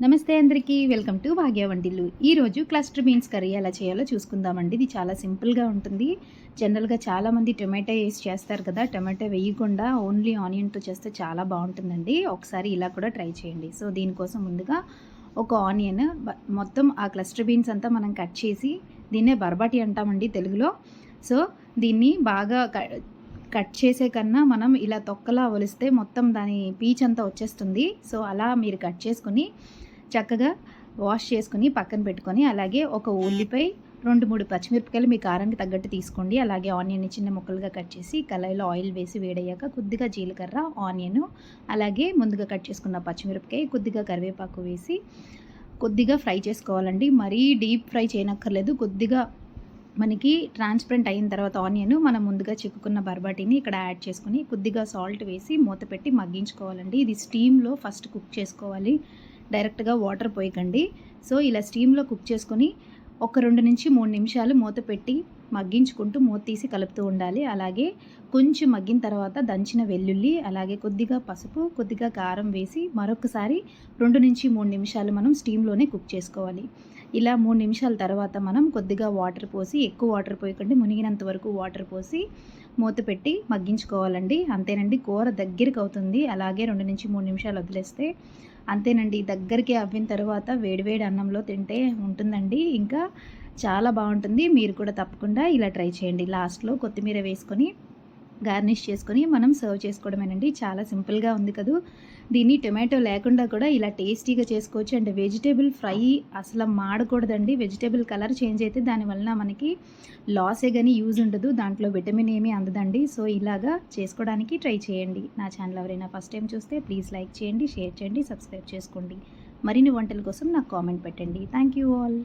నమస్తే అందరికీ, welcome to భాగ్య వంటిల్లు. ఈరోజు క్లస్టర్ బీన్స్ కర్రీ ఎలా చేయాలో చూసుకుందామండి. ఇది చాలా సింపుల్గా ఉంటుంది. జనరల్గా చాలామంది టొమాటో వేసి చేస్తారు కదా, టొమాటో వేయకుండా ఓన్లీ ఆనియన్తో చేస్తే చాలా బాగుంటుందండి. ఒకసారి ఇలా కూడా ట్రై చేయండి. సో దీనికోసం ముందుగా ఒక ఆనియన్ మొత్తం ఆ క్లస్టర్ బీన్స్ అంతా మనం కట్ చేసి, దీన్నే బర్బాటి అంటామండి తెలుగులో. సో దీన్ని బాగా కట్ చేసే కన్నా మనం ఇలా తొక్కలా ఒలిస్తే మొత్తం దాని పీచ్ అంతా వచ్చేస్తుంది. సో అలా మీరు కట్ చేసుకుని చక్కగా వాష్ చేసుకుని పక్కన పెట్టుకొని, అలాగే ఒక ఉల్లిపాయ, 2-3 పచ్చిమిరపకాయలు మీ కారానికి తగ్గట్టు తీసుకోండి. అలాగే ఆనియన్ని చిన్న ముక్కలుగా కట్ చేసి కళాయిలో ఆయిల్ వేసి వేడయ్యాక కొద్దిగా జీలకర్ర, ఆనియన్, అలాగే ముందుగా కట్ చేసుకున్న పచ్చిమిరపకాయ, కొద్దిగా కరివేపాకు వేసి కొద్దిగా ఫ్రై చేసుకోవాలండి. మరీ డీప్ ఫ్రై చేయనక్కర్లేదు. కొద్దిగా మనకి ట్రాన్స్పరెంట్ అయిన తర్వాత ఆనియన్ మనం ముందుగా చిక్కుకున్న బర్బాటిని ఇక్కడ యాడ్ చేసుకుని కొద్దిగా సాల్ట్ వేసి మూత పెట్టి మగ్గించుకోవాలండి. ఇది స్టీమ్లో ఫస్ట్ కుక్ చేసుకోవాలి, డైరెక్ట్గా వాటర్ పోయకండి. సో ఇలా స్టీమ్లో కుక్ చేసుకొని ఒక 2-3 నిమిషాలు మూత పెట్టి మగ్గించుకుంటూ మూత తీసి కలుపుతూ ఉండాలి. అలాగే కొంచెం మగ్గిన తర్వాత దంచిన వెల్లుల్లి, అలాగే కొద్దిగా పసుపు, కొద్దిగా కారం వేసి మరొకసారి 2-3 నిమిషాలు మనం స్టీమ్లోనే కుక్ చేసుకోవాలి. ఇలా 3 నిమిషాల తర్వాత మనం కొద్దిగా వాటర్ పోసి, ఎక్కువ వాటర్ పోయకండి, మునిగినంత వరకు వాటర్ పోసి మూత పెట్టి మగ్గించుకోవాలండి. అంతేనండి, కూర దగ్గరికి అవుతుంది. అలాగే 2-3 నిమిషాలు వదిలేస్తే అంతేనండి. దగ్గరికి అవ్విన తర్వాత వేడివేడి అన్నంలో తింటే ఉంటుందండి, ఇంకా చాలా బాగుంటుంది. మీరు కూడా తప్పకుండా ఇలా ట్రై చేయండి. లాస్ట్లో కొత్తిమీర వేసుకొని గార్నిష్ చేసుకొని మనం సర్వ్ చేసుకోవడమేనండి. చాలా సింపుల్గా ఉంది కదూ. దీన్ని టొమాటో లేకుండా కూడా ఇలా టేస్టీగా చేసుకోవచ్చు. అండ్ వెజిటేబుల్ ఫ్రై అసలు మాడకూడదండి. వెజిటేబుల్ కలర్ చేంజ్ అయితే దానివల్ల మనకి లాసే కానీ యూజ్ ఉండదు, దాంట్లో విటమిన్ ఏమీ అందదండి. సో ఇలాగా చేసుకోవడానికి ట్రై చేయండి. నా ఛానల్ ఎవరైనా ఫస్ట్ టైం చూస్తే ప్లీజ్ లైక్ చేయండి, షేర్ చేయండి, సబ్స్క్రైబ్ చేసుకోండి. మరిన్ని వంటల కోసం నాకు కామెంట్ పెట్టండి. Thank you all.